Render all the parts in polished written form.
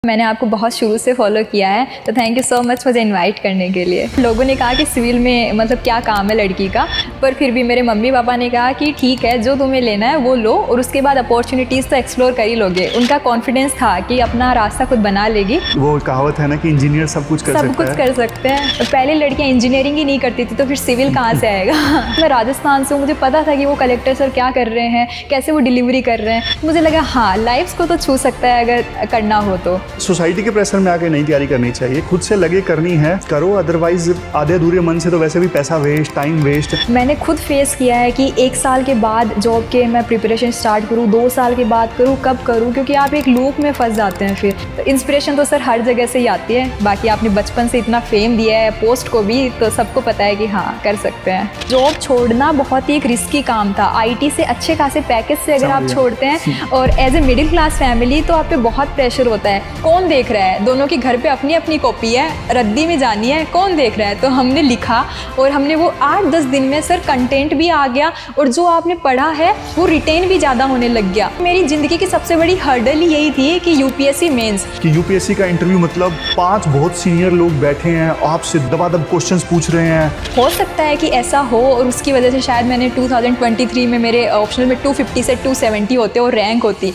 मैंने आपको बहुत शुरू से फॉलो किया है, तो थैंक यू सो मच मुझे इनवाइट करने के लिए। लोगों ने कहा कि सिविल में मतलब क्या काम है लड़की का, पर फिर भी मेरे मम्मी पापा ने कहा कि ठीक है, जो तुम्हें लेना है वो लो और उसके बाद अपॉर्चुनिटीज़ तो एक्सप्लोर कर ही लोगे। उनका कॉन्फिडेंस था कि अपना रास्ता खुद बना लेगी। वो कहावत है ना कि इंजीनियर सब कुछ कर सकते हैं। पहले लड़कियाँ इंजीनियरिंग ही नहीं करती थी, तो फिर सिविल कहाँ से आएगा। मैं राजस्थान से हूँ, मुझे पता था कि वो कलेक्टर सर क्या कर रहे हैं, कैसे वो डिलीवरी कर रहे हैं। मुझे लगा हाँ, लाइफ्स को तो छू सकता है अगर करना हो तो। सोसाइटी के प्रेशर में आके नई तैयारी करनी चाहिए, खुद से लगे करनी है करो, अदरवाइज आधे अधूरे मन से तो वैसे भी पैसा वेस्ट, टाइम वेस्ट। मैंने खुद फेस किया है कि 1 साल के बाद जॉब के मैं प्रिपरेशन स्टार्ट करूँ, 2 साल के बाद करूँ, कब करूँ, क्योंकि आप एक लूप में फंस जाते हैं। फिर तो इंस्पिरेशन तो सर हर जगह से ही आती है। बाकी आपने बचपन से इतना फेम दिया है पोस्ट को भी, तो सबको पता है कि हाँ कर सकते हैं। जॉब छोड़ना बहुत ही एक रिस्की काम था। IT से अच्छे खासे पैकेज से अगर आप छोड़ते हैं और as a middle class family, तो आप पे बहुत प्रेशर होता है। कौन देख रहा है, दोनों के घर पे अपनी अपनी कॉपी है, रद्दी में जानी है, कौन देख रहा है। तो हमने लिखा और हमने वो 8-10 दिन में सर कंटेंट भी आ गया और जो आपने पढ़ा है वो रिटेन भी ज़्यादा होने लग गया। मेरी ज़िंदगी की सबसे बड़ी हर्डल यही थी कि UPSC मेंस, कि UPSC का इंटरव्यू मतलब 5 बहुत सीनियर लोग बैठे हैं, आपसे दबादब क्वेश्चंस पूछ रहे हैं। हो सकता है कि ऐसा हो और उसकी वजह से शायद मैंने 2023 में मेरे ऑप्शनल में 250 से 270 होते और रैंक होती।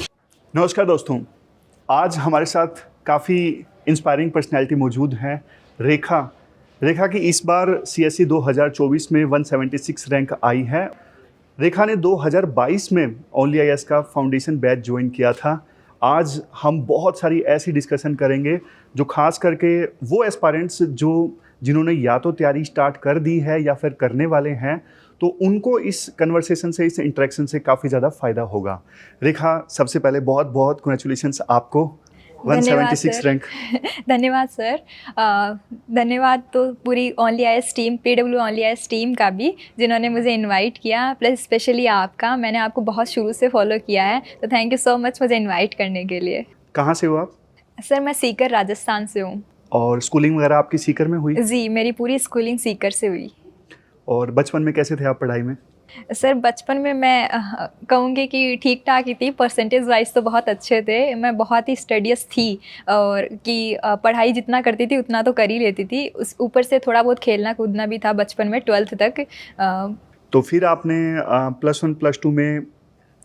नमस्कार दोस्तों, आज हमारे साथ काफ़ी इंस्पायरिंग पर्सनैलिटी मौजूद हैं। रेखा की इस बार CSE 2024 में 176 रैंक आई है। रेखा ने 2022 में ओनली IAS का फाउंडेशन बैच ज्वाइन किया था। आज हम बहुत सारी ऐसी डिस्कशन करेंगे जो खास करके वो एस्पायरेंट्स जिन्होंने या तो तैयारी स्टार्ट कर दी है या फिर करने वाले हैं, तो उनको इस कन्वर्सेशन से, इस इंटरेक्शन से काफ़ी ज़्यादा फ़ायदा होगा। रेखा, सबसे पहले बहुत बहुत कांग्रेचुलेशंस आपको 176 रैंक। धन्यवाद सर। धन्यवाद तो पूरी only IAS team, PW only IAS team का भी, जिन्होंने मुझे इनवाइट किया, प्लस स्पेशली आपका। मैंने आपको बहुत शुरू से फॉलो किया है, तो थैंक यू सो मच मुझे इनवाइट करने के लिए। कहाँ से हो आप? सर मैं सीकर राजस्थान से हूँ। और स्कूलिंग वगैरह आपकी सीकर में हुई? जी, मेरी पूरी स्कूलिंग सीकर से हुई। और बचपन में कैसे थे आप पढ़ाई में? सर बचपन में मैं कहूँगी कि ठीक ठाक ही थी। परसेंटेज वाइज तो बहुत अच्छे थे। मैं बहुत ही स्टडियस थी और कि पढ़ाई जितना करती थी उतना तो कर ही लेती थी। उस ऊपर से थोड़ा बहुत खेलना कूदना भी था बचपन में, 12th तक। तो फिर आपने +1 +2 में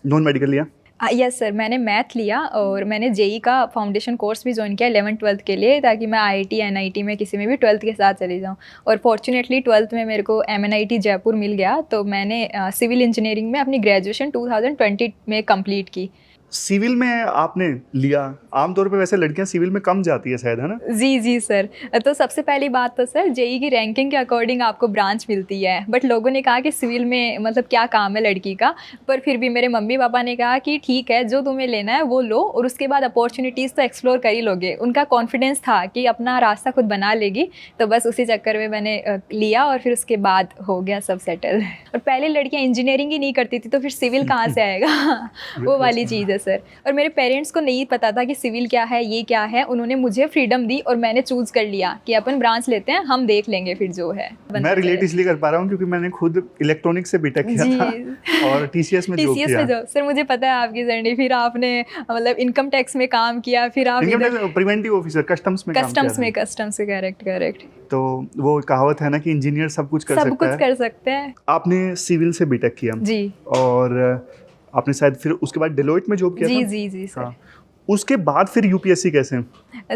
नॉन मेडिकल लिया? यस सर, मैंने मैथ लिया और मैंने JEE का फाउंडेशन कोर्स भी ज्वाइन किया 11th-12th के लिए, ताकि मैं IIT NIT में किसी में भी 12th के साथ चली जाऊँ। और फॉर्चुनेटली 12th में मेरे को MNIT जयपुर मिल गया, तो मैंने सिविल इंजीनियरिंग में अपनी ग्रेजुएशन 2020 में कंप्लीट की। सिविल में आपने लिया, आमतौर पे वैसे लड़कियां सिविल में कम जाती है शायद, है ना? जी सर। तो सबसे पहली बात तो सर JEE की रैंकिंग के अकॉर्डिंग आपको ब्रांच मिलती है, बट लोगों ने कहा कि सिविल में मतलब क्या काम है लड़की का। पर फिर भी मेरे मम्मी पापा ने कहा कि ठीक है, जो तुम्हें लेना है वो लो और उसके बाद अपॉर्चुनिटीज़ तो एक्सप्लोर कर ही लोगे। उनका कॉन्फिडेंस था कि अपना रास्ता खुद बना लेगी, तो बस उसी चक्कर में मैंने लिया और फिर उसके बाद हो गया सब सेटल। और पहले लड़कियाँ इंजीनियरिंग ही नहीं करती थी, तो फिर सिविल कहाँ से आएगा। वो वाली चीज़ है सर। और मेरे पेरेंट्स को नहीं पता था कि सिविल क्या है, ये क्या है। उन्होंने मुझे फ्रीडम दी और मैंने चूज़ कर लिया कि अपन ब्रांच लेते हैं, हम देख लेंगे फिर जो है। मैं रिलेट इसलिए कर पा रहा हूँ क्योंकि मैंने खुद इलेक्ट्रॉनिक्स से बीटेक किया था और TCS में जॉब किया। सर मुझे पता है आपकी जर्नी। फिर आपने मतलब इनकम टैक्स में काम किया, फिर आप प्रिवेंटिव ऑफिसर कस्टम्स में करेक्ट। तो वो कहावत है ना कि इंजीनियर सब कुछ कर सकते हैं। आपने सिविल से बीटेक किया जी, और आपने शायद फिर उसके बाद डेलोइट में जॉब किया था? जी सर। हाँ। उसके बाद फिर UPSC कैसे?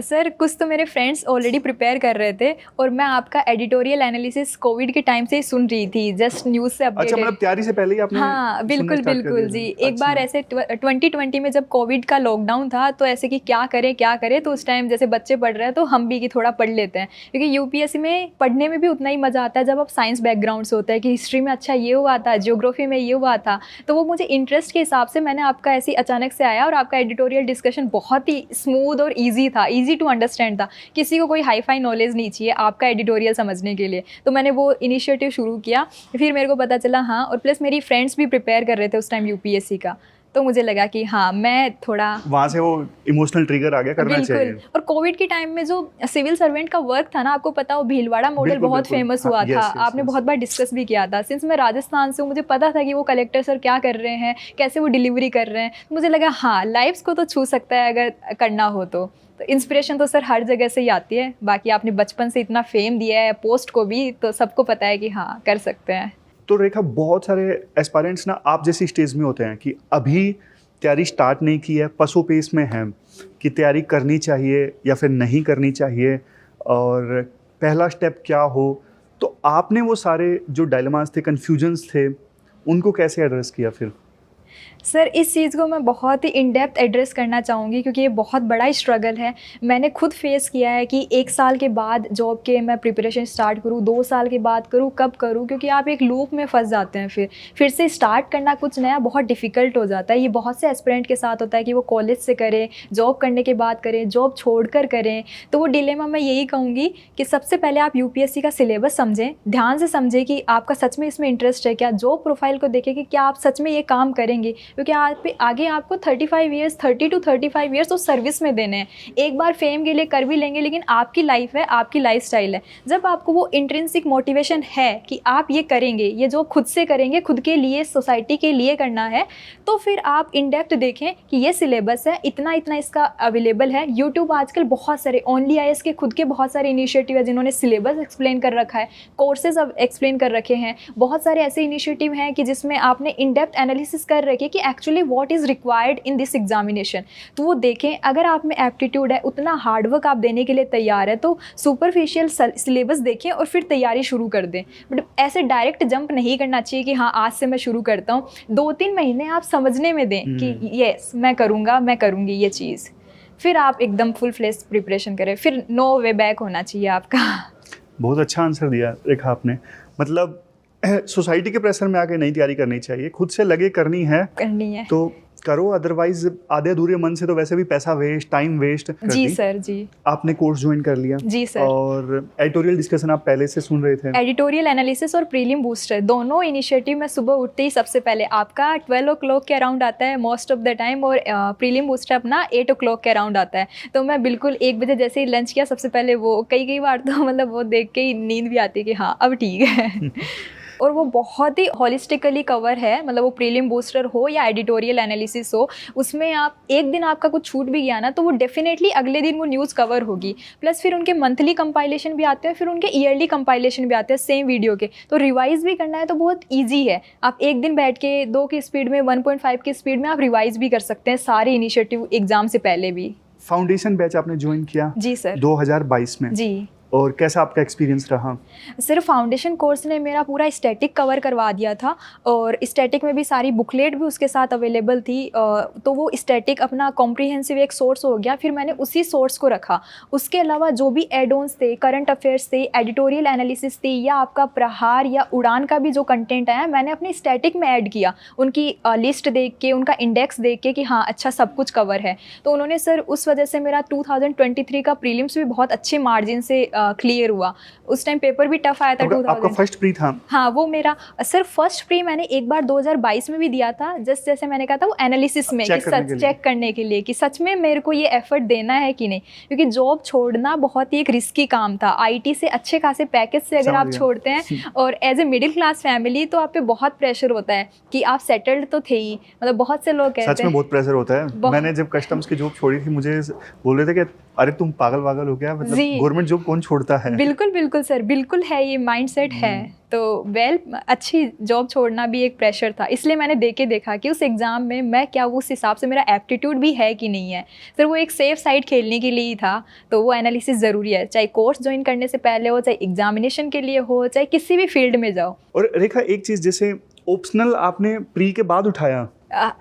सर कुछ तो मेरे फ्रेंड्स ऑलरेडी प्रिपेयर कर रहे थे और मैं आपका एडिटोरियल एनालिसिस कोविड के टाइम से ही सुन रही थी, जस्ट न्यूज़ से अपडेटेड। अच्छा, मतलब तैयारी से पहले ही आपने? हाँ बिल्कुल जी। एक बार ऐसे 2020 में जब कोविड का लॉकडाउन था, तो ऐसे कि क्या करें, तो उस टाइम जैसे बच्चे पढ़ रहे हैं तो हम भी कि थोड़ा पढ़ लेते हैं, क्योंकि UPSC में पढ़ने में भी उतना ही मज़ा आता है जब आप साइंस बैकग्राउंड से होता है कि हिस्ट्री में अच्छा ये हुआ था, जियोग्राफी में ये हुआ था। तो वो मुझे इंटरेस्ट के हिसाब से मैंने आपका ऐसे अचानक से आया और आपका एडिटोरियल डिस्कशन बहुत ही स्मूथ और ईजी था, ईजी टू अंडरस्टैंड था। किसी को कोई हाई फाई नॉलेज नहीं चाहिए आपका एडिटोरियल समझने के लिए। तो मैंने वो इनिशिएटिव शुरू किया, फिर मेरे को पता चला हाँ, और प्लस मेरी फ्रेंड्स भी प्रिपेयर कर रहे थे उस टाइम UPSC का, तो मुझे लगा कि हाँ मैं थोड़ा वहाँ से वो इमोशनल ट्रिगर आ गया, करना चाहिए। और कोविड के टाइम में जो सिविल सर्वेंट का वर्क था ना, आपको पता हो भीलवाड़ा मॉडल बहुत फेमस हुआ था। आपने बहुत बार डिस्कस भी किया था। सिंस मैं राजस्थान से हूँ, मुझे पता था कि वो कलेक्टर सर क्या कर रहे हैं, कैसे वो डिलीवरी कर रहे हैं। मुझे लगा हाँ, लाइफ्स को तो छू सकता है अगर करना हो तो। तो इंस्पिरेशन तो सर हर जगह से ही आती है। बाकी आपने बचपन से इतना फेम दिया है पोस्ट को भी, तो सबको पता है कि हाँ कर सकते हैं। तो रेखा, बहुत सारे एस्पायरेंट्स ना आप जैसी स्टेज में होते हैं कि अभी तैयारी स्टार्ट नहीं की है, पसो पेस में हैं कि तैयारी करनी चाहिए या फिर नहीं करनी चाहिए और पहला स्टेप क्या हो। तो आपने वो सारे जो डायलेमास थे, कन्फ्यूजन्स थे, उनको कैसे एड्रेस किया फिर? सर इस चीज़ को मैं बहुत ही इन डेप्थ एड्रेस करना चाहूँगी क्योंकि ये बहुत बड़ा स्ट्रगल है। मैंने खुद फेस किया है कि 1 साल के बाद जॉब के मैं प्रिपरेशन स्टार्ट करूँ, 2 साल के बाद करूँ, कब करूँ, क्योंकि आप एक लूप में फंस जाते हैं। फिर से स्टार्ट करना कुछ नया बहुत डिफ़िकल्ट हो जाता है। ये बहुत से एस्पिरेंट के साथ होता है कि वो कॉलेज से करें, जॉब करने के बाद करें, जॉब छोड़कर करें। तो वो डिलेमा मैं यही कहूँगी कि सबसे पहले आप यूपीएससी का सिलेबस समझें, ध्यान से समझें कि आपका सच में इसमें इंटरेस्ट है क्या। जॉब प्रोफाइल को देखें कि क्या आप सच में ये काम करेंगे, क्योंकि आगे आपको 35 ईयर्स 30 to 35 ईयर्स उस सर्विस में देने हैं। एक बार फेम के लिए कर भी लेंगे, लेकिन आपकी लाइफ है, आपकी लाइफस्टाइल है। जब आपको वो इंट्रिंसिक मोटिवेशन है कि आप ये करेंगे, ये जो खुद से करेंगे, खुद के लिए, सोसाइटी के लिए करना है, तो फिर आप इन डेप्थ देखें कि ये सिलेबस है, इतना इतना इसका अवेलेबल है। यूट्यूब आजकल बहुत सारे ओनली आईएएस के खुद के बहुत सारे इनिशिएटिव है जिन्होंने सिलेबस एक्सप्लेन कर रखा है, कोर्सेज अब एक्सप्लेन कर रखे हैं। बहुत सारे ऐसे इनिशिएटिव हैं कि जिसमें आपने इन डेप्थ एनालिसिस कर रखे कि actually what is required in this examination. तो वो देखें, अगर आप में एप्टीट्यूड है, उतना हार्डवर्क आप देने के लिए तैयार है, तो सुपरफिशियल सिलेबस देखें और फिर तैयारी शुरू कर दें। बट ऐसे डायरेक्ट जंप नहीं करना चाहिए कि हाँ आज से मैं शुरू करता हूँ। 2-3 महीने आप समझने में दें कि येस मैं करूँगा, मैं करूँगी ये चीज़, फिर आप एकदम फुल फ्लेज प्रिपरेशन करें। फिर नो वे बैक होना चाहिए आपका। बहुत अच्छा आंसर दिया रेखा आपने। मतलब सोसाइटी के प्रेशर में आके नहीं तैयारी करनी चाहिए, खुद से लगे करनी है तो करो, अदरवाइज आधे अधूरे मन से तो वैसे भी पैसा वेस्ट, टाइम वेस्ट। जी सर जी। आपने कोर्स ज्वाइन कर लिया? जी सर। और एडिटोरियल डिस्कशन आप पहले से सुन रहे थे? एडिटोरियल एनालिसिस और प्रीलिम बूस्टर दोनों इनिशिएटिव में सुबह उठते ही सबसे पहले आपका 12 o'clock के अराउंड आता है मोस्ट ऑफ द टाइम, और प्रीलिम बूस्टर अपना 8 o'clock के अराउंड आता है। तो मैं बिल्कुल 1 बजे जैसे ही लंच किया, सबसे पहले वो कई बार तो मतलब वो देख के ही नींद भी आती है कि हाँ अब ठीक है। और वो बहुत ही होलिस्टिकली कवर है, मतलब वो प्रीलिम बूस्टर हो या एडिटोरियल एनालिसिस हो, उसमें आप एक दिन आपका कुछ छूट भी गया ना तो वो डेफिनेटली अगले दिन वो न्यूज़ कवर होगी। प्लस फिर उनके मंथली कंपाइलेशन भी आते हैं, फिर उनके ईयरली कंपाइलेशन भी आते हैं सेम वीडियो के। तो रिवाइज भी करना है तो बहुत ईजी है। आप एक दिन बैठ के 2 की स्पीड में, 1.5 की स्पीड में आप रिवाइज भी कर सकते हैं सारे इनिशिएटिव एग्जाम से पहले भी। फाउंडेशन बैच आपने ज्वाइन किया? जी सर। 2022 में? जी। और कैसा आपका एक्सपीरियंस रहा? सिर्फ फाउंडेशन कोर्स ने मेरा पूरा स्टैटिक कवर करवा दिया था, और स्टैटिक में भी सारी बुकलेट भी उसके साथ अवेलेबल थी। तो वो स्टैटिक अपना कॉम्प्रिहेंसिव एक सोर्स हो गया, फिर मैंने उसी सोर्स को रखा। उसके अलावा जो भी एड ऑन्स थे, करंट अफेयर्स थे, एडिटोरियल एनालिसिस थी, या आपका प्रहार या उड़ान का भी जो कंटेंट आया मैंने अपने स्टैटिक में ऐड किया, उनकी लिस्ट देख के, उनका इंडेक्स देख के कि हाँ अच्छा सब कुछ कवर है। तो उन्होंने सर उस वजह से मेरा 2023 का प्रीलिम्स भी बहुत अच्छे मार्जिन से क्लियर हुआ। उस टाइम पेपर भी टफ आया था। आपका फर्स्ट प्री था? हाँ वो मेरा सर फर्स्ट प्री मैंने एक बार 2022 में भी दिया था, जस्ट जैसे मैंने कहा था वो एनालिसिस में कि सच चेक करने के लिए कि सच में मेरे को ये एफर्ट देना है कि नहीं, क्योंकि जॉब छोड़ना बहुत ही एक रिस्की काम था। आईटी से अच्छे खासे पैकेज से अगर आप छोड़ते हैं और as a middle class family, तो आप पे बहुत प्रेशर होता है कि आप सेटल्ड तो थे ही, मतलब बहुत से लोग कहते हैं। सच में बहुत प्रेशर होता है। मैंने जब कस्टम्स की जॉब छोड़ी थी, मुझे बोल रहे थे कि अरे तुम पागल वागल हो गया, मतलब गवर्नमेंट जॉब कौन छोड़ता है। बिल्कुल बिल्कुल सर, बिल्कुल है, ये माइंडसेट है। तो अच्छी जॉब छोड़ना भी एक प्रेशर था, इसलिए मैंने देखा कि उस एग्ज़ाम में मैं क्या उस हिसाब से मेरा एप्टीट्यूड भी है कि नहीं है। सर वो एक सेफ साइड खेलने के लिए ही था, तो वो एनालिसिस ज़रूरी है, चाहे कोर्स ज्वाइन करने से पहले हो, चाहे एग्जामिनेशन के लिए हो, चाहे किसी भी फील्ड में जाओ। और रेखा एक चीज़, जैसे ऑप्शनल आपने प्री के बाद उठाया?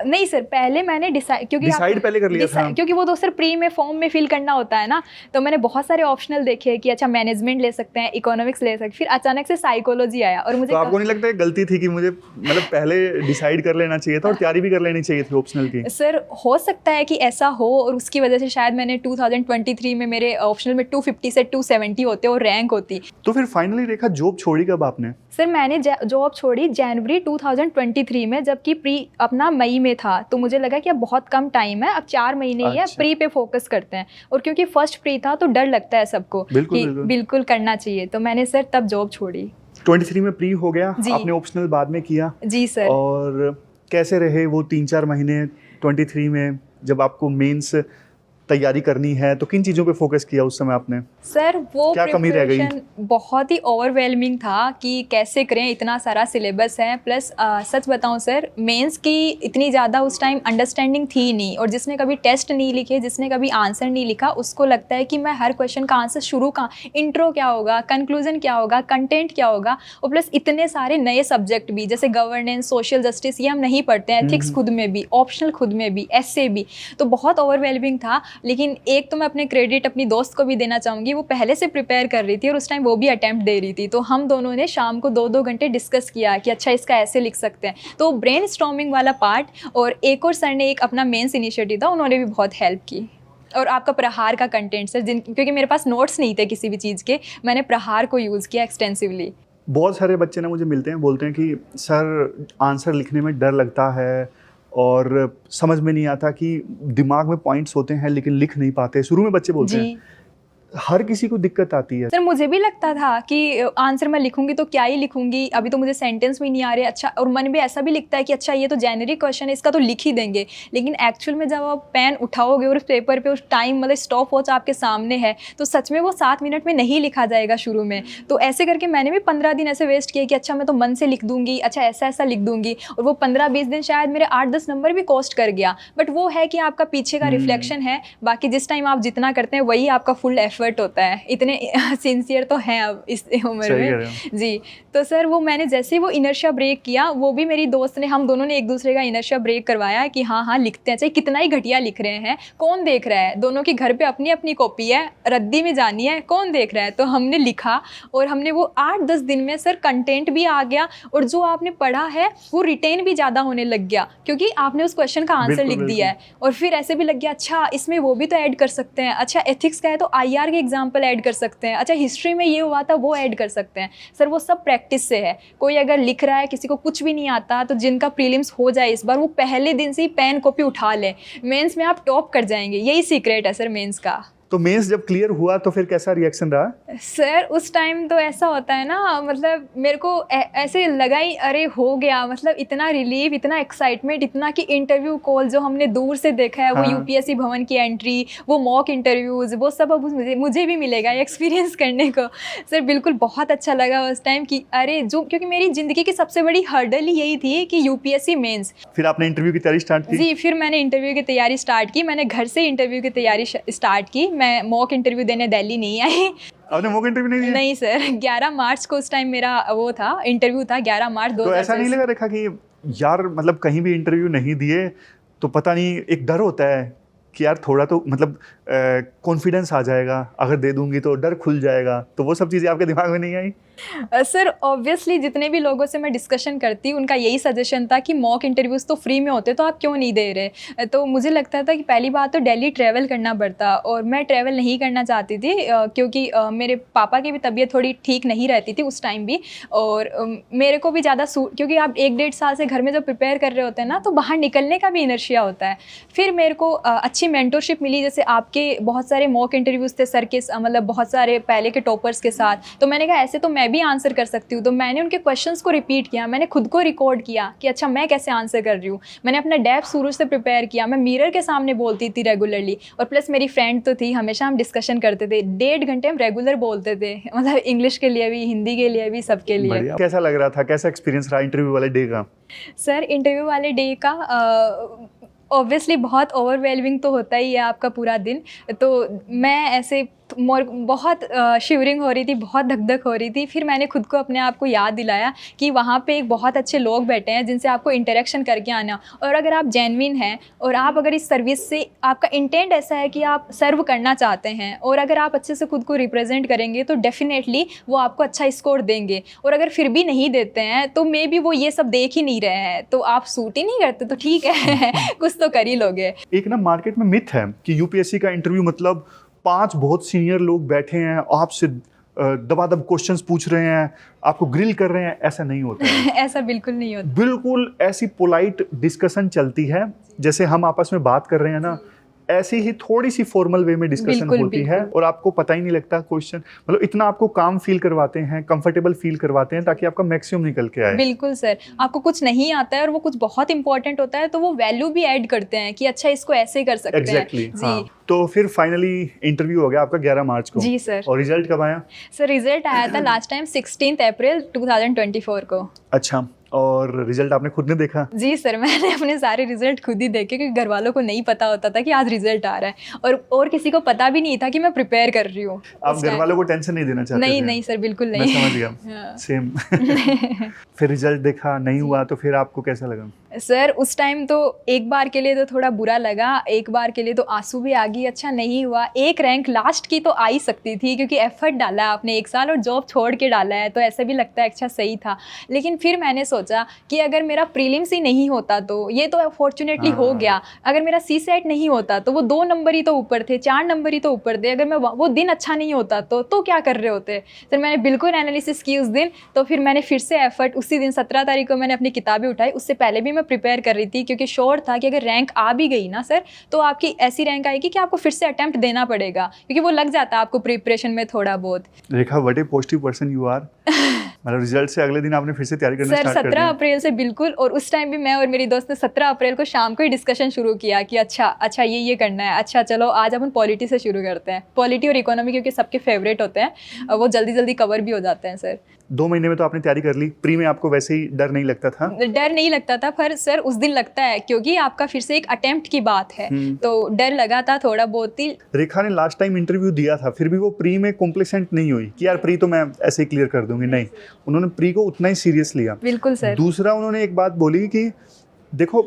नहीं सर, पहले मैंने डिसाइड पहले कर लिया था, क्योंकि वो तो सर प्री में फॉर्म में फिल करना होता है ना। तो मैंने बहुत सारे ऑप्शनल देखे कि अच्छा मैनेजमेंट ले सकते हैं, इकोनॉमिक्स ले सकते हैं, फिर अचानक से साइकोलॉजी आया। और मुझे तो आपको नहीं लगता है गलती थी कि मुझे मतलब पहले डिसाइड कर लेना चाहिए था और तैयारी भी कर लेनी चाहिए थी ऑप्शनल की? सर हो सकता है कि ऐसा हो, और उसकी वजह से शायद मैंने 2023 में मेरे ऑप्शनल में 250 से 270 होते और रैंक होती। तो फिर फाइनली रेखा जॉब छोड़ी कब आपने? सर मैंने जॉब छोड़ी जनवरी 2023 में, जबकि प्री अपना मई में था। तो मुझे लगा कि अब बहुत कम टाइम है, अब 4 महीने ही है, प्री पे फोकस करते हैं। और क्योंकि फर्स्ट प्री था तो डर लगता है सबको कि बिल्कुल करना चाहिए, तो मैंने सर तब जॉब छोड़ी। 23 में प्री हो गया, आपने ऑप्शनल बाद में किया? जी सर। और कैसे रहे वो 3-4 महीने 23 में, जब आपको मेंस तैयारी करनी है, तो किन चीज़ों पे फोकस किया उस समय आपने? सर वो क्या कमी रह गई? प्रिपरेशन बहुत ही ओवरवेलमिंग था कि कैसे करें, इतना सारा सिलेबस है। प्लस सच बताऊं सर, मेंस की इतनी ज़्यादा उस टाइम अंडरस्टैंडिंग थी नहीं, और जिसने कभी टेस्ट नहीं लिखे, जिसने कभी आंसर नहीं लिखा, उसको लगता है कि मैं हर क्वेश्चन का आंसर शुरू का इंट्रो क्या होगा, कंक्लूजन क्या होगा, कंटेंट क्या होगा। और प्लस इतने सारे नए सब्जेक्ट भी, जैसे गवर्नेंस, सोशल जस्टिस, ये हम नहीं पढ़ते हैं। एथिक्स खुद में भी, ऑप्शनल खुद में भी, एसए भी, तो बहुत ओवरवेलमिंग था। लेकिन एक तो मैं अपने क्रेडिट अपनी दोस्त को भी देना चाहूँगी, वो पहले से प्रिपेयर कर रही थी और उस टाइम वो भी अटैम्प्ट दे रही थी। तो हम दोनों ने शाम को 2-2 घंटे डिस्कस किया कि अच्छा इसका ऐसे लिख सकते हैं। तो ब्रेन स्टॉर्मिंग वाला पार्ट, और एक और सर ने एक अपना मेंस इनिशिएटिव था, उन्होंने भी बहुत हेल्प की। और आपका प्रहार का कंटेंट सर, क्योंकि मेरे पास नोट्स नहीं थे किसी भी चीज़ के, मैंने प्रहार को यूज़ किया एक्सटेंसिवली। बहुत सारे बच्चे ना मुझे मिलते हैं, बोलते हैं कि सर आंसर लिखने में डर लगता है और समझ में नहीं आता, कि दिमाग में पॉइंट्स होते हैं लेकिन लिख नहीं पाते। शुरू में बच्चे बोलते हैं, हर किसी को दिक्कत आती है। सर मुझे भी लगता था कि आंसर मैं लिखूंगी तो क्या ही लिखूंगी, अभी तो मुझे सेंटेंस भी नहीं आ रहे। अच्छा, और मन भी ऐसा भी लिखता है कि अच्छा ये तो जेनरिक क्वेश्चन है, इसका तो लिख ही देंगे। लेकिन एक्चुअल में जब आप पेन उठाओगे और उस पेपर पे उस टाइम मतलब स्टॉप वॉच आपके सामने है, तो सच में वो 7 मिनट में नहीं लिखा जाएगा शुरू में। तो ऐसे करके मैंने भी 15 दिन ऐसे वेस्ट किए कि अच्छा मैं तो मन से लिख दूंगी, अच्छा ऐसा ऐसा लिख दूंगी। और वो 15-20 दिन शायद मेरे 8-10 नंबर भी कॉस्ट कर गया। बट वो है कि आपका पीछे का रिफ्लेक्शन है, बाकी जिस टाइम आप जितना करते हैं वही आपका फुल एफर्ट होता है। इतने सिंसियर तो हैं अब इस उम्र में जी। तो सर वो मैंने जैसे ही वो इनर्शिया ब्रेक किया, वो भी मेरी दोस्त ने, हम दोनों ने एक दूसरे का इनर्शिया ब्रेक करवाया कि हाँ हाँ लिखते हैं, चाहे कितना ही घटिया लिख रहे हैं, कौन देख रहा है। दोनों के घर पे अपनी अपनी कॉपी है, रद्दी में जानी है, कौन देख रहा है। तो हमने लिखा और हमने वो 8-10 दिन में सर कंटेंट भी आ गया, और जो आपने पढ़ा है वो रिटेन भी ज़्यादा होने लग गया, क्योंकि आपने उस क्वेश्चन का आंसर लिख दिया है। और फिर ऐसे भी लग गया अच्छा इसमें वो भी तो ऐड कर सकते हैं, अच्छा एथिक्स का है तो IR के एग्जाम्पल ऐड कर सकते हैं, अच्छा हिस्ट्री में ये हुआ था वो ऐड कर सकते हैं। सर वो सब प्रैक्टिस से है। कोई अगर लिख रहा है, किसी को कुछ भी नहीं आता, तो जिनका प्रीलिम्स हो जाए इस बार, वो पहले दिन से ही पेन कॉपी उठा ले, मेंस में आप टॉप कर जाएंगे। यही सीक्रेट है सर मेंस का। तो मेंस जब क्लियर हुआ तो फिर कैसा रिएक्शन रहा? सर उस टाइम तो ऐसा होता है ना, मतलब मेरे को ऐसे लगा ही अरे हो गया, मतलब इतना रिलीफ, इतना एक्साइटमेंट, इतना कि इंटरव्यू कॉल जो हमने दूर से देखा है, वो UPSC भवन की एंट्री, वो मॉक इंटरव्यूज़, वो सब अब मुझे भी मिलेगा एक्सपीरियंस करने को। सर बिल्कुल बहुत अच्छा लगा उस टाइम कि अरे जो, क्योंकि मेरी ज़िंदगी की सबसे बड़ी हर्डल ही यही थी कि UPSC मेंस। फिर आपने इंटरव्यू की तैयारी स्टार्ट की? जी, फिर मैंने इंटरव्यू की तैयारी स्टार्ट की। मैंने घर से इंटरव्यू की तैयारी स्टार्ट की। मैं मॉक इंटरव्यू देने दिल्ली नहीं आई। आपने मॉक इंटरव्यू नहीं दिया? नहीं सर, 11 मार्च को उस टाइम मेरा वो था, इंटरव्यू था 11 मार्च 2000। तो ऐसा नहीं लगा देखा कि यार मतलब कहीं भी इंटरव्यू नहीं दिए तो पता नहीं, एक डर होता है कि यार थोड़ा तो मतलब कॉन्फिडेंस आ जाएगा, अगर दे दूंगी तो डर खुल जाएगा, तो वो सब चीज़ें आपके दिमाग में नहीं आई? सर ऑब्वियसली जितने भी लोगों से मैं डिस्कशन करती, उनका यही सजेशन था कि मॉक इंटरव्यूज़ तो फ्री में होते, तो आप क्यों नहीं दे रहे। तो मुझे लगता था कि पहली बात तो दिल्ली ट्रैवल करना पड़ता, और मैं ट्रैवल नहीं करना चाहती थी, क्योंकि मेरे पापा की भी तबीयत थोड़ी ठीक नहीं रहती थी उस टाइम भी, और मेरे को भी ज़्यादा क्योंकि आप 1-1.5 साल से घर में जब प्रिपेयर कर रहे होते हैं ना, तो बाहर निकलने का भी इनर्शिया होता है। फिर मेरे को अच्छी मेंटरशिप मिली, जैसे आपके बहुत सारे मॉक इंटरव्यूज़ थे सर के, मतलब बहुत सारे पहले के टॉपर्स के साथ। तो मैंने कहा ऐसे तो मैं भी आंसर कर सकती हूँ। तो मैंने उनके क्वेश्चंस को रिपीट किया, मैंने खुद को रिकॉर्ड किया कि अच्छा मैं कैसे आंसर कर रही हूँ। मैंने अपना डेप्थ शुरू से प्रिपेयर किया, मैं मिरर के सामने बोलती थी रेगुलरली, और प्लस मेरी फ्रेंड तो थी, हमेशा हम डिस्कशन करते थे, 1.5 घंटे हम रेगुलर बोलते थे, मतलब इंग्लिश के लिए भी, हिंदी के लिए भी, सबके लिए। कैसा लग रहा था, कैसा एक्सपीरियंस रहा इंटरव्यू वाले डे का? सर इंटरव्यू वाले डे का ऑब्वियसली बहुत ओवरवेलमिंग तो होता ही है आपका पूरा दिन। तो मैं ऐसे बहुत शिवरिंग हो रही थी, बहुत धक धक हो रही थी। फिर मैंने खुद को अपने आप को याद दिलाया कि वहाँ पे एक बहुत अच्छे लोग बैठे हैं जिनसे आपको इंटरेक्शन करके आना, और अगर आप जेन्युइन हैं और आप अगर इस सर्विस से आपका इंटेंट ऐसा है कि आप सर्व करना चाहते हैं, और अगर आप अच्छे से खुद को रिप्रेजेंट करेंगे तो डेफिनेटली वो आपको अच्छा स्कोर देंगे। और अगर फिर भी नहीं देते हैं तो मे बी वो ये सब देख ही नहीं रहे हैं, तो आप सूट ही नहीं करते तो ठीक है कुछ तो कर ही लोगे। एक ना मार्केट में मिथ है कि UPSC का इंटरव्यू मतलब 5 बहुत सीनियर लोग बैठे हैं, आपसे दबादब क्वेश्चंस पूछ रहे हैं, आपको ग्रिल कर रहे हैं। ऐसा नहीं होता है। ऐसा बिल्कुल नहीं होता। बिल्कुल ऐसी पोलाइट डिस्कशन चलती है, जैसे हम आपस में बात कर रहे हैं ना, ऐसी ही थोड़ी सी फॉर्मल वे में डिस्कशन बिल्कुल, होती है बिल्कुल। और आपको पता ही नहीं लगता क्वेश्चन, मतलब इतना आपको काम फील करवाते हैं, कंफर्टेबल फील करवाते हैं ताकि आपका मैक्सिमम निकल के आए। बिल्कुल सर, आपको कुछ नहीं आता है और वो कुछ बहुत इंपॉर्टेंट होता है तो वो वैल्यू भी ऐड करते हैं कि अच्छा इसको ऐसे कर सकते एग्जैक्टली हैं। जी हाँ। तो फिर फाइनली इंटरव्यू हो गया आपका 11 मार्च को। जी सर। और रिजल्ट कब आया? सर रिजल्ट आया था लास्ट टाइम 16 अप्रैल 2024 को। अच्छा, और रिजल्ट आपने खुद ने देखा? जी सर, मैंने अपने सारे रिजल्ट खुद ही देखे क्योंकि घर वालों को नहीं पता होता था कि आज रिजल्ट आ रहा है और किसी को पता भी नहीं था कि मैं प्रिपेयर कर रही हूँ। आप घर वालों को टेंशन नहीं देना चाहते नहीं थे? नहीं सर, बिल्कुल मैं नहीं। समझ गया। हाँ। सेम। फिर रिजल्ट देखा, नहीं हुआ तो फिर आपको कैसा लगा? सर उस टाइम तो एक बार के लिए तो थोड़ा बुरा लगा, एक बार के लिए तो आंसू भी आ गई, अच्छा नहीं हुआ। एक रैंक लास्ट की तो आ ही सकती थी क्योंकि एफर्ट डाला आपने 1 साल और जॉब छोड़ के डाला है तो ऐसा भी लगता है अच्छा सही था। लेकिन फिर मैंने सोचा कि अगर मेरा प्रीलिम्स ही नहीं होता तो ये तो फॉर्चुनेटली हो गया, अगर मेरा सी सेट नहीं होता तो वो 2 नंबर ही तो ऊपर थे, 4 नंबर ही तो ऊपर थे, अगर मैं वो दिन अच्छा नहीं होता तो क्या कर रहे होते। फिर मैंने बिल्कुल एनालिसिस की उस दिन, तो फिर मैंने फिर से एफर्ट उसी दिन 17 तारीख को मैंने अपनी किताबें उठाई। उससे पहले भी मैं प्रिपेयर कर रही थी क्योंकि श्योर था कि अगर रैंक आ भी गई ना सर तो आपकी ऐसी रैंक आएगी कि आपको फिर से अटेम्प्ट देना पड़ेगा क्योंकि वो लग जाता है आपको प्रिपरेशन में थोड़ा बहुत। Rekha, what a positive person you are. मतलब रिजल्ट से अगले दिन आपने फिर से तैयारी करना सर स्टार्ट कर दी? 17 अप्रैल से बिल्कुल, और उस टाइम भी मैं और मेरी दोस्त ने 17 अप्रैल को शाम को ही डिस्कशन शुरू किया कि अच्छा ये करना है, अच्छा चलो आज अपन पॉलिटी से शुरू करते हैं। पॉलिटी और इकोनॉमी क्योंकि सबके फेवरेट होते हैं, वो जल्दी जल्दी कवर भी हो जाते हैं सर। 2 महीने में तो आपने तैयारी कर ली, प्री में आपको वैसे ही डर नहीं लगता था? डर नहीं लगता था, पर सर उस दिन लगता है क्योंकि आपका फिर से एक अटेम्प्ट की बात है तो डर लगा था थोड़ा बहुत ही। रेखा ने लास्ट टाइम इंटरव्यू दिया था, फिर भी वो प्री में कॉम्प्लेसेंट नहीं हुई कि यार प्री तो मैं ऐसे ही क्लियर कर दूंगी, नहीं, उन्होंने प्री को उतना ही सीरियस लिया। बिल्कुल सर। दूसरा उन्होंने एक बात बोली कि देखो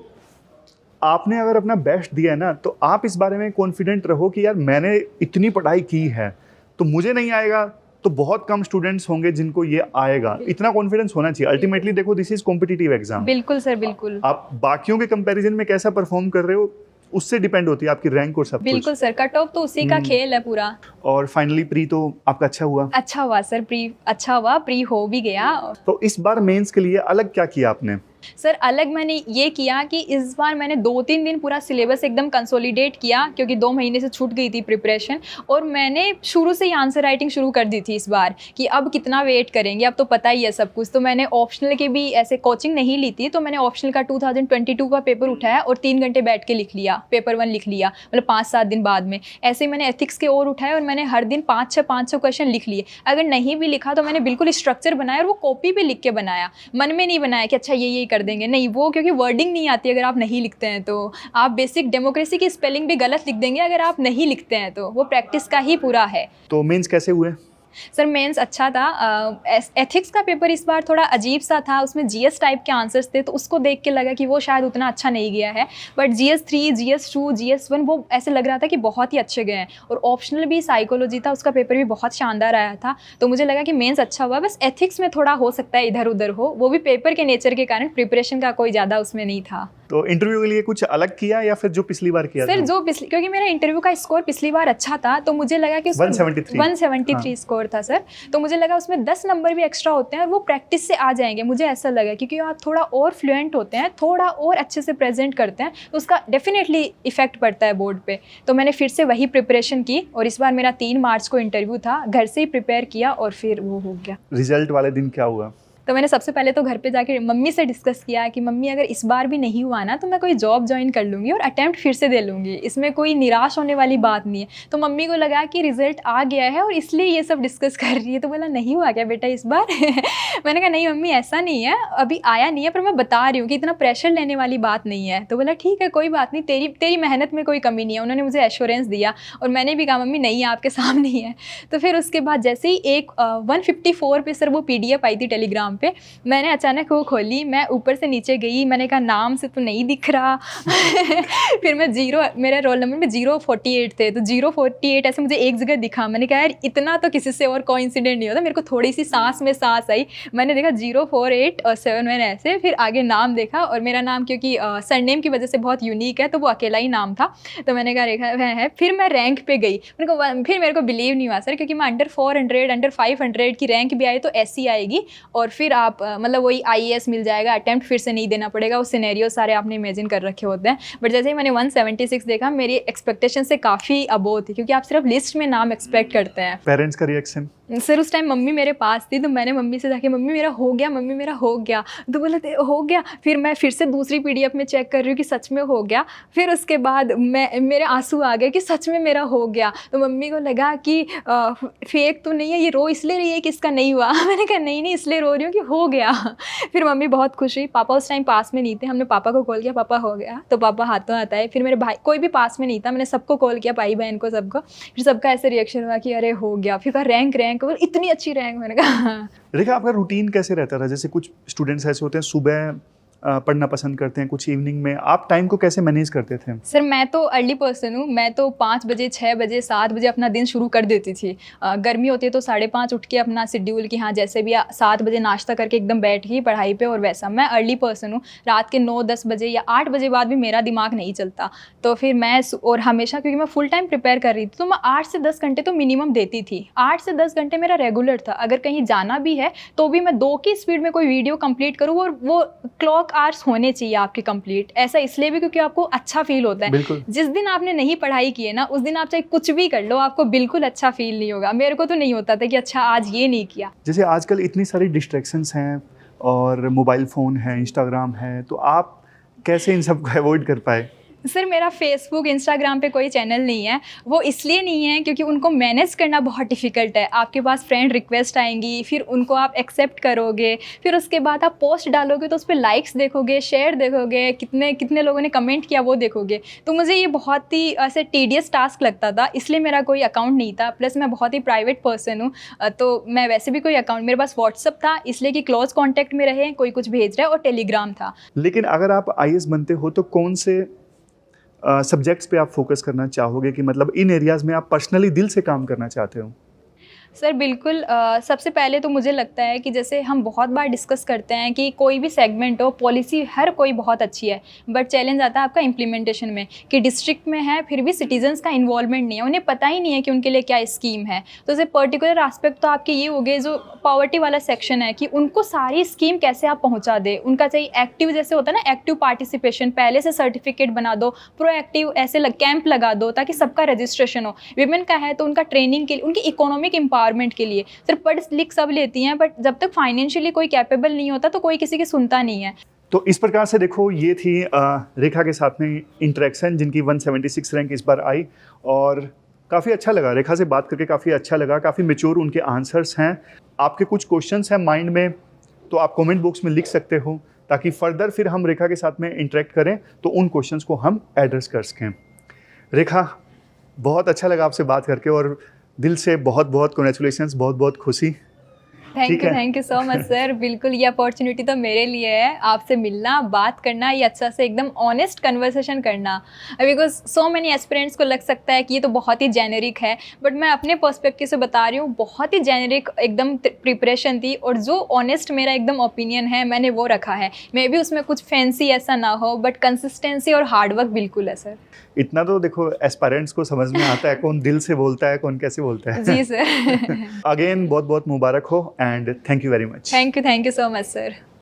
आपने अगर अपना बेस्ट दिया है ना तो आप इस बारे में कॉन्फिडेंट रहो कि यार मैंने इतनी पढ़ाई की है तो मुझे नहीं आएगा तो बहुत कम स्टूडेंट्स होंगे जिनको ये आएगा, इतना कॉन्फिडेंस होना चाहिए। अल्टीमेटली देखो दिस इज कॉम्पिटिटिव एग्जाम। बिल्कुल सर, बिल्कुल। आप बाकियों के कंपैरिजन में कैसा परफॉर्म कर रहे हो उससे डिपेंड होती है आपकी रैंक और सब कुछ। बिल्कुल सर, कट ऑफ तो उसी का खेल है पूरा। और फाइनली प्री तो आपका अच्छा हुआ? अच्छा हुआ सर, प्री अच्छा हुआ, प्री हो भी गया। तो इस बार मेंस के लिए अलग क्या किया आपने? सर अलग मैंने ये किया कि इस बार मैंने 2-3 दिन पूरा सिलेबस एकदम कंसोलिडेट किया क्योंकि 2 महीने से छूट गई थी प्रिपरेशन, और मैंने शुरू से ही आंसर राइटिंग शुरू कर दी थी इस बार कि अब कितना वेट करेंगे, अब तो पता ही है सब कुछ। तो मैंने ऑप्शनल के भी ऐसे कोचिंग नहीं ली थी, तो मैंने ऑप्शनल का 2022 का पेपर उठाया और 3 घंटे बैठ के लिख लिया, पेपर 1 लिख लिया, मतलब 5-7 दिन बाद में। ऐसे ही मैंने एथिक्स के और उठाए और मैंने हर दिन 500 क्वेश्चन लिख लिए। अगर नहीं भी लिखा तो मैंने बिल्कुल स्ट्रक्चर बनाया और वो कॉपी पे लिख के बनाया, मन में नहीं बनाया कि अच्छा ये कर देंगे, नहीं, वो क्योंकि वर्डिंग नहीं आती अगर आप नहीं लिखते हैं तो। आप बेसिक डेमोक्रेसी की स्पेलिंग भी गलत लिख देंगे अगर आप नहीं लिखते हैं, तो वो प्रैक्टिस का ही पूरा है। तो मेंस कैसे हुए? सर मेंस अच्छा था। एथिक्स का पेपर इस बार थोड़ा अजीब सा था, उसमें जीएस टाइप के आंसर्स थे तो उसको देख के लगा कि वो शायद उतना अच्छा नहीं गया है, बट GS3, GS2, GS1 वो ऐसे लग रहा था कि बहुत ही अच्छे गए हैं। और ऑप्शनल भी साइकोलॉजी था, उसका पेपर भी बहुत शानदार आया था, तो मुझे लगा कि मेंस अच्छा हुआ। बस एथिक्स में थोड़ा हो सकता है इधर उधर हो, वो भी पेपर के नेचर के कारण, प्रिपरेशन का कोई ज़्यादा उसमें नहीं था। तो इंटरव्यू के लिए कुछ अलग किया या फिर जो पिछली बार किया सर था? जो पिछली, क्योंकि मेरा इंटरव्यू का स्कोर पिछली बार अच्छा था तो मुझे लगा कि 173 स्कोर था सर, तो मुझे लगा उसमें 10 नंबर भी एक्स्ट्रा होते हैं और वो प्रैक्टिस से आ जाएंगे, मुझे ऐसा लगा, क्योंकि आप थोड़ा और फ्लुएंट होते हैं, थोड़ा और अच्छे से प्रेजेंट करते हैं तो उसका डेफिनेटली इफेक्ट पड़ता है बोर्ड पे। तो मैंने फिर से वही प्रिपरेशन की और इस बार मेरा 3 मार्च को इंटरव्यू था, घर से ही प्रिपेयर किया और फिर वो हो गया। रिजल्ट वाले दिन क्या हुआ? तो मैंने सबसे पहले तो घर पे जाके मम्मी से डिस्कस किया कि मम्मी अगर इस बार भी नहीं हुआ ना तो मैं कोई जॉब ज्वाइन कर लूँगी और अटेम्प्ट फिर से दे लूँगी, इसमें कोई निराश होने वाली बात नहीं है। तो मम्मी को लगा कि रिजल्ट आ गया है और इसलिए ये सब डिस्कस कर रही है, तो बोला नहीं हुआ क्या बेटा इस बार? मैंने कहा नहीं मम्मी ऐसा नहीं है, अभी आया नहीं है, पर मैं बता रही हूँ कि इतना प्रेशर लेने वाली बात नहीं है। तो बोला ठीक है कोई बात नहीं, तेरी मेहनत में कोई कमी नहीं है। उन्होंने मुझे एश्योरेंस दिया और मैंने भी कहा मम्मी नहीं आपके सामने ही है। तो फिर उसके बाद जैसे ही एक 154 पे सर वो PDF आई थी टेलीग्राम पे, मैंने अचानक वो खोली, मैं ऊपर से नीचे गई, मैंने कहा नाम से तो नहीं दिख रहा। फिर मैं मेरा रोल नंबर में 048 थे, तो 048 ऐसे मुझे एक जगह दिखा। मैंने कहा यार इतना तो किसी से और कोइंसिडेंट नहीं होता। मेरे को थोड़ी सी सांस में सांस आई, मैंने देखा 048 और 7 मैंने ऐसे, फिर आगे नाम देखा और मेरा नाम क्योंकि सरनेम की वजह से बहुत यूनिक है तो वो अकेला ही नाम था, तो मैंने कहा रेखा है। फिर मैं रैंक पे गई, फिर मेरे को बिलीव नहीं हुआ सर, क्योंकि मैं अंडर 400 अंडर 500 की रैंक भी आई तो ऐसी आएगी और फिर आप मतलब वही IAS मिल जाएगा, अटेम्प्ट फिर से नहीं देना पड़ेगा, वो सिनेरियो सारे आपने इमेजिन कर रखे होते हैं। बट जैसे ही मैंने 176 देखा, मेरी एक्सपेक्टेशन से काफ़ी अबोव थी, क्योंकि आप सिर्फ लिस्ट में नाम एक्सपेक्ट करते हैं। पेरेंट्स का रिएक्शन? सर उस टाइम मम्मी मेरे पास थी, तो मैंने मम्मी से जाके मम्मी मेरा हो गया, मम्मी मेरा हो गया, तो बोले हो गया। फिर मैं फिर से दूसरी PDF में चेक कर रही हूँ कि सच में हो गया। फिर उसके बाद मेरे आंसू आ गए कि सच में मेरा हो गया। तो मम्मी को लगा कि फेक तो नहीं है, ये रो इसलिए रही है कि इसका नहीं हुआ। मैंने कहा नहीं इसलिए रो रही हूँ कि हो गया। फिर मम्मी बहुत खुश हुई। पापा उस टाइम पास में नहीं थे, हमने पापा को कॉल किया, पापा हो गया, तो पापा हाथों हाथ आए। फिर मेरे भाई, कोई भी पास में नहीं था, मैंने सबको कॉल किया, भाई बहन को, सबको। फिर सबका ऐसे रिएक्शन हुआ कि अरे हो गया। फिर कहा रैंक बोल इतनी अच्छी रैंक। मैंने कहा रेखा आपका रूटीन कैसे रहता था? जैसे कुछ स्टूडेंट्स ऐसे होते हैं सुबह पढ़ना पसंद करते हैं, कुछ इवनिंग में, आप टाइम को कैसे मैनेज करते थे? सर मैं तो अर्ली पर्सन हूँ, मैं तो 5 बजे 6 बजे 7 बजे अपना दिन शुरू कर देती थी। गर्मी होती है तो 5:30 उठ के अपना शेड्यूल कि हाँ जैसे भी 7 बजे नाश्ता करके एकदम बैठ गई पढ़ाई पे। और वैसा मैं अर्ली पर्सन हूँ, रात के 9-10 बजे या 8 बजे बाद भी मेरा दिमाग नहीं चलता। तो फिर मैं और हमेशा, क्योंकि मैं फुल टाइम प्रिपेयर कर रही थी, तो मैं 8 से 10 घंटे तो मिनिमम देती थी। 8 से 10 घंटे मेरा रेगुलर था। अगर कहीं जाना भी है तो भी मैं 2 की स्पीड में कोई वीडियो कंप्लीट करूँ, और वो क्लॉक आवर्स होने चाहिए आपके कंप्लीट। ऐसा इसलिए भी क्योंकि आपको अच्छा फील होता है। जिस दिन आपने नहीं पढ़ाई की है ना, उस दिन आप चाहे कुछ भी कर लो, आपको बिल्कुल अच्छा फील नहीं होगा। मेरे को तो नहीं होता था कि अच्छा आज ये नहीं किया। जैसे आजकल इतनी सारी डिस्ट्रैक्शंस हैं और मोबाइल फ़ोन है, इंस्टाग्राम है, तो आप कैसे इन सब को अवॉइड कर पाए? सर मेरा फेसबुक इंस्टाग्राम पे कोई चैनल नहीं है। वो इसलिए नहीं है क्योंकि उनको मैनेज करना बहुत डिफ़िकल्ट है। आपके पास फ्रेंड रिक्वेस्ट आएंगी, फिर उनको आप एक्सेप्ट करोगे, फिर उसके बाद आप पोस्ट डालोगे तो उस पर लाइक्स देखोगे, शेयर देखोगे, कितने लोगों ने कमेंट किया वो देखोगे। तो मुझे ये बहुत ही ऐसे टीडियस टास्क लगता था, इसलिए मेरा कोई अकाउंट नहीं था। प्लस मैं बहुत ही प्राइवेट पर्सन हूँ, तो मैं वैसे भी कोई अकाउंट, मेरे पास व्हाट्सअप था इसलिए कि क्लोज कॉन्टैक्ट में रहे, कोई कुछ भेज रहा है, और टेलीग्राम था। लेकिन अगर आप IAS बनते हो तो कौन से सब्जेक्ट्स पे आप फोकस करना चाहोगे, कि मतलब इन एरियाज़ में आप पर्सनली दिल से काम करना चाहते हो? सर बिल्कुल, सबसे पहले तो मुझे लगता है कि जैसे हम बहुत बार डिस्कस करते हैं कि कोई भी सेगमेंट हो, पॉलिसी हर कोई बहुत अच्छी है, बट चैलेंज आता है आपका इम्प्लीमेंटेशन में, कि डिस्ट्रिक्ट में है फिर भी सिटीजन्स का इन्वॉल्वमेंट नहीं है, उन्हें पता ही नहीं है कि उनके लिए क्या स्कीम है। तो जैसे पर्टिकुलर एस्पेक्ट तो आपके ये हो गए, जो पॉवर्टी वाला सेक्शन है, कि उनको सारी स्कीम कैसे आप पहुँचा दे। उनका चाहिए एक्टिव, जैसे होता है ना एक्टिव पार्टिसिपेशन, पहले से सर्टिफिकेट बना दो, प्रोएक्टिव ऐसे कैंप लगा दो ताकि सबका रजिस्ट्रेशन हो। विमेन का है तो उनका ट्रेनिंग के लिए, उनकी इकोनॉमिक एम्पावरमेंट के लिए। सिर्फ पढ़ लिख सब लेती हैं, बट जब तक फाइनेंशियली कोई कैपेबल नहीं होता तो कोई किसी की सुनता नहीं है। तो इस प्रकार से देखो, ये थी रेखा के साथ में इंटरेक्शन, जिनकी 176 रैंक इस बार आई, और काफ़ी अच्छा लगा रेखा से बात करके, काफ़ी अच्छा लगा, काफ़ी मैच्योर उनके आंसर्स हैं। आपके कुछ क्वेश्चंस हैं माइंड में तो आप कमेंट बॉक्स में लिख सकते हो, ताकि फर्दर फिर हम रेखा के साथ में इंटरेक्ट करें तो उन क्वेश्चंस को हम एड्रेस कर सकें। रेखा, बहुत अच्छा लगा आपसे बात करके, और दिल से बहुत बहुत कॉन्ग्रेचुलेशंस, बहुत बहुत खुशी। Thank you so much sir. बिल्कुल, ये अपॉर्चुनिटी तो मेरे लिए है, आपसे मिलना, बात करना, ये अच्छा से एकदम ऑनेस्ट कन्वर्सेशन करना। बिकॉज सो मेनी एस्पिरेंट्स को लग सकता है कि ये तो बहुत ही जेनेरिक है, बट मैं अपने पर्सपेक्टिव से बता रही हूँ, बहुत ही जेनेरिक एकदम प्रिपरेशन थी, और जो ऑनेस्ट मेरा एकदम ओपिनियन है मैंने वो रखा है। मे भी उसमें कुछ फैंसी ऐसा ना हो, बट कंसिस्टेंसी और हार्डवर्क बिल्कुल है सर। इतना तो देखो एस्पायरेंट्स को समझ में आता है कौन दिल से बोलता है, कौन कैसे बोलता है। जी सर। अगेन बहुत बहुत मुबारक हो, and thank you very much. Thank you so much sir.